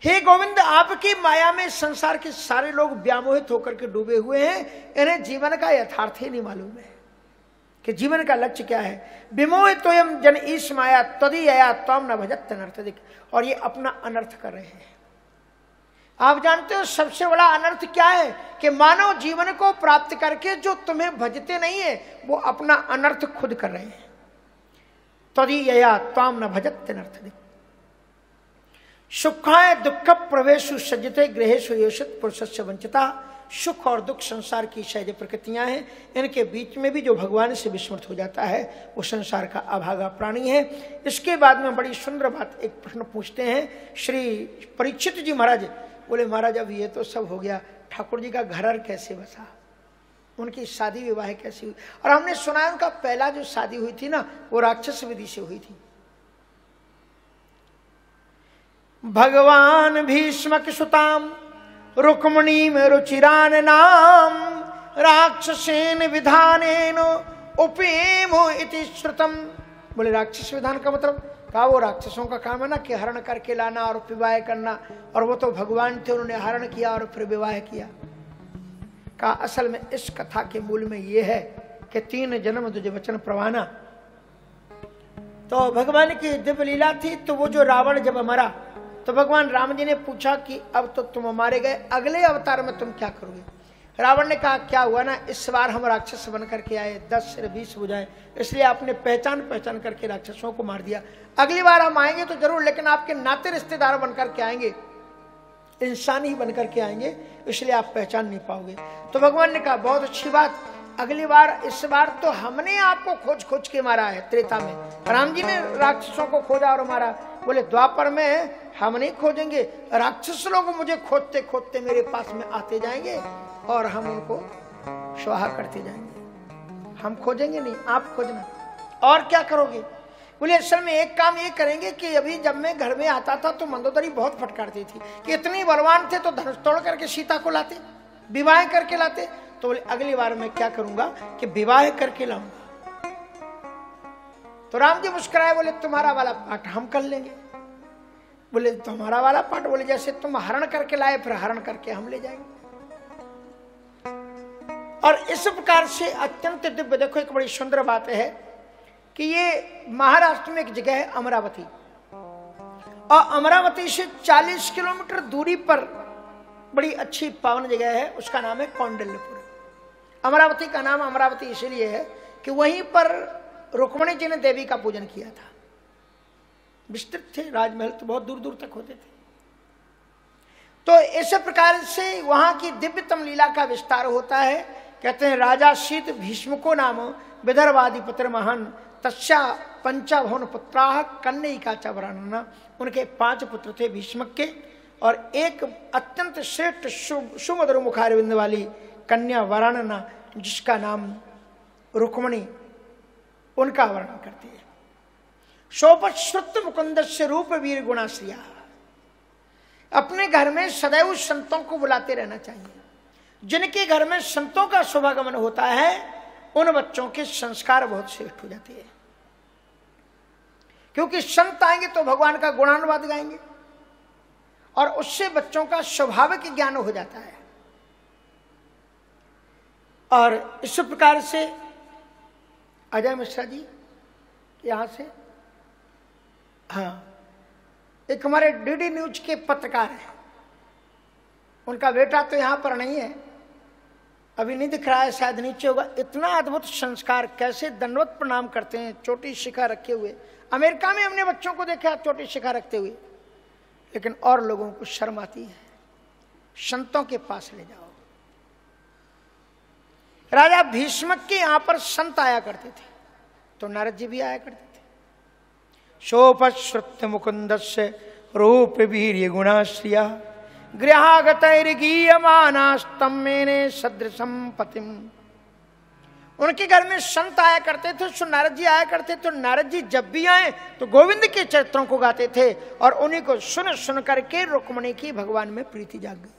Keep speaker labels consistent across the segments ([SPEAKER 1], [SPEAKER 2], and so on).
[SPEAKER 1] हे गोविंद, आपकी माया में संसार के सारे लोग व्यामोहित होकर के डूबे हुए हैं, इन्हें जीवन का यथार्थ ही नहीं मालूम है कि जीवन का लक्ष्य क्या है। विमोहित जन ईश माया तदीयया त्वाम न भजत अनर्थदिक, और ये अपना अनर्थ कर रहे हैं। आप जानते हो सबसे बड़ा अनर्थ क्या है कि मानव जीवन को प्राप्त करके जो तुम्हें भजते नहीं है वो अपना अनर्थ खुद कर रहे हैं। तदीयया त्वाम न भजत अनर्थदिक। सुखाय दुख प्रवेशु सज्जते गृहेशु योषित पुरुषस्य वंचिता। सुख और दुख संसार की सहज प्रकृतियां हैं, इनके बीच में भी जो भगवान से विस्मृत हो जाता है वो संसार का अभागा प्राणी है। इसके बाद में बड़ी सुंदर बात, एक प्रश्न पूछते हैं श्री परीक्षित जी महाराज। बोले महाराज अब ये तो सब हो गया, ठाकुर जी का घर कैसे बसा, उनकी शादी विवाह कैसी हुई? और हमने सुना है उनका पहला जो शादी हुई थी ना वो राक्षस विधि से हुई थी। भगवान भीष्मक सुताम रुक्मणी में रुचिरान नाम राक्षसेन विधानेन उपेमो इति श्रुतम। बोले राक्षस विधान का मतलब कहा वो राक्षसों का काम है ना कि हरण करके लाना और विवाह करना, और वो तो भगवान थे, उन्होंने हरण किया और फिर विवाह किया। कहा असल में इस कथा के मूल में ये है कि 3 जन्म तुझे वचन प्रवाना। तो भगवान की दिव्य लीला थी। तो वो जो रावण जब मरा तो भगवान राम जी ने पूछा कि अब तो तुम मारे गए, अगले अवतार में तुम क्या करोगे? रावण ने कहा क्या हुआ ना, इस बार हम राक्षस बन करके आए, 10 सिर 20 भुजाएं, इसलिए आपने पहचान करके राक्षसों को मार दिया। अगली बार हम आएंगे तो जरूर, लेकिन आपके नाते रिश्तेदार बन करके आएंगे, इंसान ही बन करके आएंगे, इसलिए आप पहचान नहीं पाओगे। तो भगवान ने कहा बहुत अच्छी बात, अगली बार, इस बार तो हमने आपको खोज के मारा है। त्रेता में राम जी ने राक्षसों को खोजा और मारा। बोले द्वापर में हम नहीं खोजेंगे, राक्षस लोग मुझे खोजते खोजते मेरे पास में आते जाएंगे और हम उनको स्वाहा करते जाएंगे। हम खोजेंगे नहीं, आप खोजना। और क्या करोगे? बोले असल में एक काम ये करेंगे कि अभी जब मैं घर में आता था तो मंदोदरी बहुत फटकारती थी कि इतनी बलवान थे तो धनुष तोड़ करके सीता को लाते, विवाह करके लाते। तो बोले अगली बार मैं क्या करूंगा कि विवाह करके लाऊंगा। तो राम जी मुस्कुराए, बोले तुम्हारा वाला पाठ हम कर लेंगे। बोले तुम्हारा वाला पाठ? बोले जैसे तुम हरण करके लाए फिर हरण करके हम ले जाएंगे। और इस प्रकार से अत्यंत दिव्य, देखो एक बड़ी सुंदर बात है कि ये महाराष्ट्र में एक जगह है अमरावती, और अमरावती से 40 किलोमीटर दूरी पर बड़ी अच्छी पावन जगह है, उसका नाम है कौंडिल्यपुर। अमरावती का नाम अमरावती इसलिए है कि वहीं पर रुक्मणी जी ने देवी का पूजन किया था। विस्तृत थे राजमहल, तो बहुत दूर दूर तक होते थे। तो इस प्रकार से वहां की दिव्यतम लीला का विस्तार होता है। कहते हैं राजा शीत भीष्मको नाम विदर्भादि पुत्र महान तस्या पंचाभवन पुत्राः कन्यका च वरानना। उनके 5 पुत्र थे भीष्मक के, और एक अत्यंत श्रेष्ठ सुमधुर मुखारविंद वाली कन्या वरानना जिसका नाम रुक्मणी, उनका वर्णन करती है। शोपश्रुत मुकुंदस्य रूप वीर गुणाश्रिया। अपने घर में सदैव संतों को बुलाते रहना चाहिए। जिनके घर में संतों का शुभागमन होता है उन बच्चों के संस्कार बहुत श्रेष्ठ हो जाते हैं, क्योंकि संत आएंगे तो भगवान का गुणानुवाद गाएंगे और उससे बच्चों का स्वाभाविक ज्ञान हो जाता है। और इस प्रकार से अजय मिश्रा जी यहां से, हाँ, एक हमारे डीडी न्यूज के पत्रकार हैं, उनका बेटा तो यहां पर नहीं है, अभी नहीं दिख रहा है, शायद नीचे होगा। इतना अद्भुत संस्कार, कैसे दंडवत प्रणाम करते हैं चोटी शिखा रखे हुए। अमेरिका में हमने बच्चों को देखा चोटी शिखा रखते हुए, लेकिन और लोगों को शर्म आती है। संतों के पास ले जाओ। राजा भीष्मक के यहां पर संत आया करते थे, तो नारद जी भी आया करते थे। शोपश्रुत मुकुंदस्य रूप वीर्य गुणाश्रिया गृहागतैर्गीयमानास्तम मेने सदृशम पतिम। उनके घर में संत आया करते थे, सो नारद जी आया करते। तो नारद जी जब भी आए तो गोविंद के चरित्रों को गाते थे, और उन्हीं को सुन सुन करके रुक्मणी की भगवान में प्रीति जाग गई।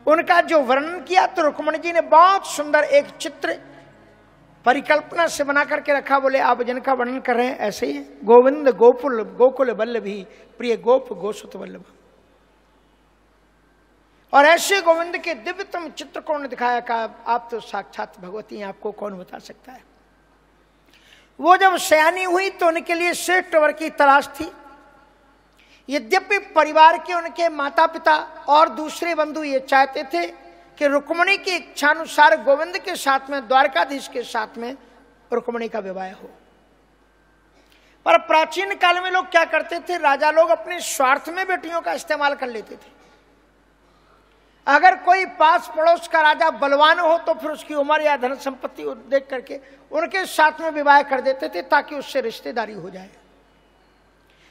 [SPEAKER 1] उनका जो वर्णन किया तो रुक्मणी जी ने बहुत सुंदर एक चित्र परिकल्पना से बना करके रखा। बोले आप जिनका वर्णन कर रहे हैं ऐसे ही है, गोविंद गोकुल गोकुल वल्लभी प्रिय गोप गोसुत वल्लभ। और ऐसे गोविंद के दिव्यतम चित्र को उन्होंने दिखाया। कहा आप तो साक्षात भगवती हैं, आपको कौन बता सकता है। वो जब सयानी हुई तो उनके लिए श्रेष्ठ वर की तलाश थी। यद्यपि परिवार के उनके माता पिता और दूसरे बंधु ये चाहते थे कि रुक्मिणी की इच्छानुसार गोविंद के साथ में, द्वारकाधीश के साथ में रुक्मिणी का विवाह हो। पर प्राचीन काल में लोग क्या करते थे, राजा लोग अपने स्वार्थ में बेटियों का इस्तेमाल कर लेते थे। अगर कोई पास पड़ोस का राजा बलवान हो तो फिर उसकी उम्र या धन संपत्ति देख करके उनके साथ में विवाह कर देते थे ताकि उससे रिश्तेदारी हो जाए।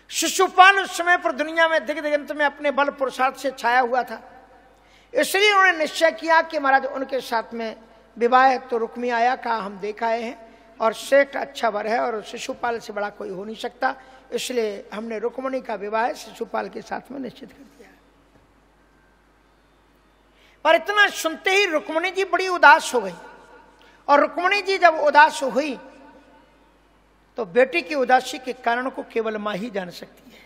[SPEAKER 1] शिशुपाल उस समय पर दुनिया में दिग्दिगंत में अपने बल पुरुषार्थ से छाया हुआ था, इसलिए उन्होंने निश्चय किया कि महाराज उनके साथ में विवाह। तो रुक्मी आया, कहा हम देख आए हैं और श्रेष्ठ अच्छा वर है और शिशुपाल से बड़ा कोई हो नहीं सकता, इसलिए हमने रुक्मिणी का विवाह शिशुपाल के साथ में निश्चित कर दिया। पर इतना सुनते ही रुक्मिणी जी बड़ी उदास हो गई। और रुक्मिणी जी जब उदास हुई तो बेटी की उदासी के कारण को केवल मां ही जान सकती है।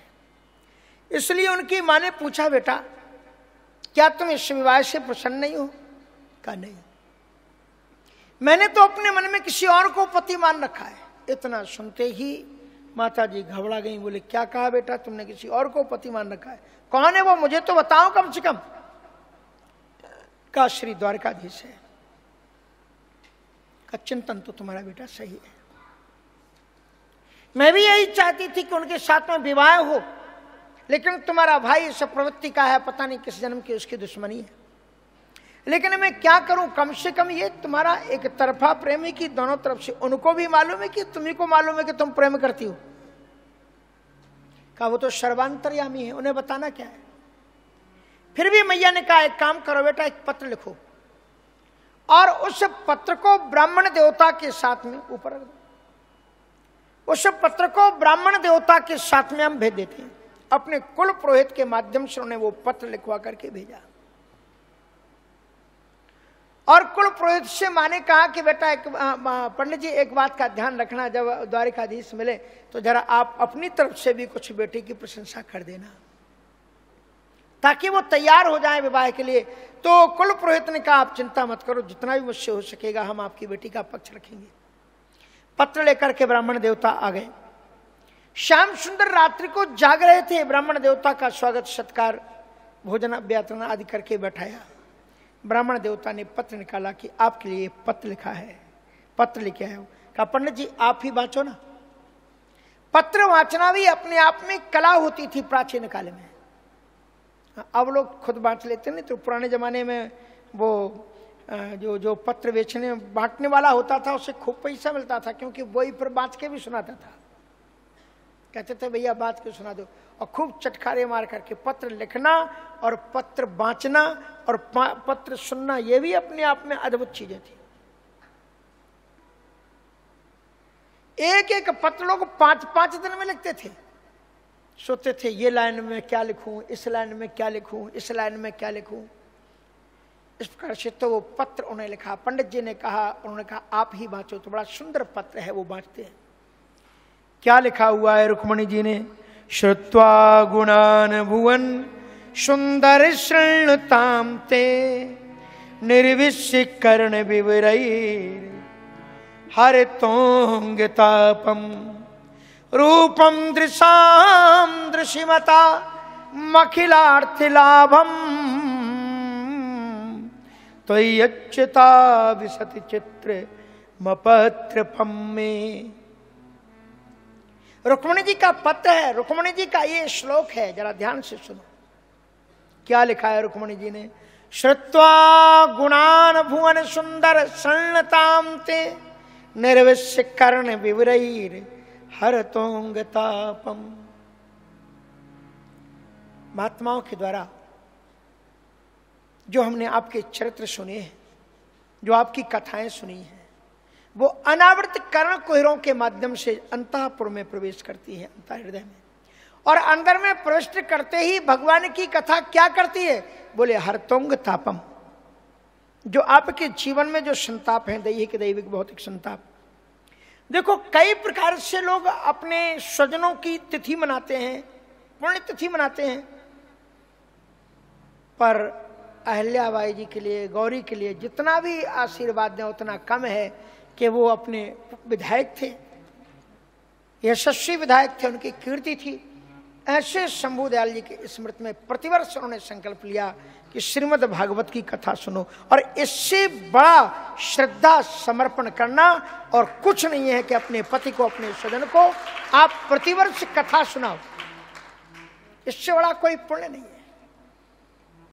[SPEAKER 1] इसलिए उनकी मां ने पूछा, बेटा क्या तुम इस विवाह से प्रसन्न नहीं हो? कहा नहीं, मैंने तो अपने मन में किसी और को पति मान रखा है। इतना सुनते ही माता जी घबरा गई, बोले क्या कहा बेटा, तुमने किसी और को पति मान रखा है? कौन है वो, मुझे तो बताओ कम से कम। का श्री द्वारकाधीश है। का चिंतन तो तुम्हारा बेटा सही है, मैं भी यही चाहती थी कि उनके साथ में विवाह हो, लेकिन तुम्हारा भाई इस प्रवृत्ति का है, पता नहीं किस जन्म की उसकी दुश्मनी है। लेकिन मैं क्या करूं, कम से कम ये तुम्हारा एक तरफा प्रेम है कि दोनों तरफ से उनको भी मालूम है कि तुम्ही को मालूम है कि तुम प्रेम करती हो। कहा वो तो सर्वांतर्यामी है, उन्हें बताना क्या है। फिर भी मैया ने कहा एक काम करो बेटा, एक पत्र लिखो और उस पत्र को ब्राह्मण देवता के साथ में ऊपर रख दो। उस पत्र को ब्राह्मण देवता के साथ में हम भेज देते हैं। अपने कुल पुरोहित के माध्यम से उन्होंने वो पत्र लिखवा करके भेजा। और कुल पुरोहित से माने कहा कि बेटा एक पंडित जी एक बात का ध्यान रखना, जब द्वारकाधीश मिले तो जरा आप अपनी तरफ से भी कुछ बेटी की प्रशंसा कर देना ताकि वो तैयार हो जाए विवाह के लिए। तो कुल पुरोहित ने कहा आप चिंता मत करो, जितना भी मुझसे हो सकेगा हम आपकी बेटी का पक्ष रखेंगे। पत्र लेकर के ब्राह्मण देवता आ गए। श्याम सुंदर रात्रि को जाग रहे थे। ब्राह्मण देवता का स्वागत सत्कार भोजन अभ्यर्थना आदि करके बैठाया। ब्राह्मण देवता ने पत्र निकाला कि आपके लिए पत्र लिखा है। पत्र लिखे है। कहा पंडित जी आप ही वांचो ना। पत्र वांचना भी अपने आप में कला होती थी प्राचीन काल में। अब लोग खुद बांट लेते नहीं, तो पुराने जमाने में वो जो पत्र बेचने बांटने वाला होता था उससे खूब पैसा मिलता था, क्योंकि वही पर बांट के भी सुनाता था। कहते थे भैया बांट के सुना दो, और खूब चटखारे मार करके पत्र लिखना और पत्र बांचना और पत्र सुनना, ये भी अपने आप में अद्भुत चीजें थी। एक एक पत्र लोग 5-5 दिन में लिखते थे। सोचते थे ये लाइन में क्या लिखूं, इस लाइन में क्या लिखूं, इस लाइन में क्या लिखूं। इस प्रकार से तो वो पत्र उन्हें लिखा। पंडित जी ने कहा, उन्होंने कहा आप ही बांचो। तो बड़ा सुंदर पत्र है, वो बांटते हैं। क्या लिखा हुआ है रुक्मिणी जी ने? श्रुत्वा गुणान भुवन सुंदर शृणुताम ते निर्विश्य कर्ण विवरैर हरितोंगतापम रूपम दृशाम दृशिमता मखिलार्थ लाभम त्वय्यच्युता विशति चित्र मपत्र में। रुक्मिणी जी का पत्र है, रुक्मिणी जी का ये श्लोक है, जरा ध्यान से सुनो। क्या लिखा है रुक्मिणी जी ने? श्रुत्वा गुणान भुवन सुंदर शरणताम ते निर्विश्य कर्ण विवरैर हरतोंगतापम। महात्माओं के द्वारा जो हमने आपके चरित्र सुने हैं, जो आपकी कथाएं सुनी हैं, वो अनावृत कर्ण कुहरों के माध्यम से अंतःपुर में प्रवेश करती है, अंतः हृदय में। और अंदर में प्रविष्ट करते ही भगवान की कथा क्या करती है? बोले हरतोंग तापम। जो आपके जीवन में जो संताप है, दैहिक दैविक भौतिक संताप। देखो कई प्रकार से लोग अपने स्वजनों की तिथि मनाते हैं, पुण्य तिथि मनाते हैं, पर अहिल्याबाई जी के लिए, गौरी के लिए जितना भी आशीर्वाद दें उतना कम है कि वो अपने विधायक थे, यशस्वी विधायक थे, उनकी कीर्ति थी। ऐसे शंभू दयाल जी की स्मृति में प्रतिवर्ष उन्होंने संकल्प लिया कि श्रीमद् भागवत की कथा सुनो, और इससे बड़ा श्रद्धा समर्पण करना और कुछ नहीं है कि अपने पति को, अपने स्वजन को आप प्रतिवर्ष कथा सुनाओ, इससे बड़ा कोई पुण्य नहीं है।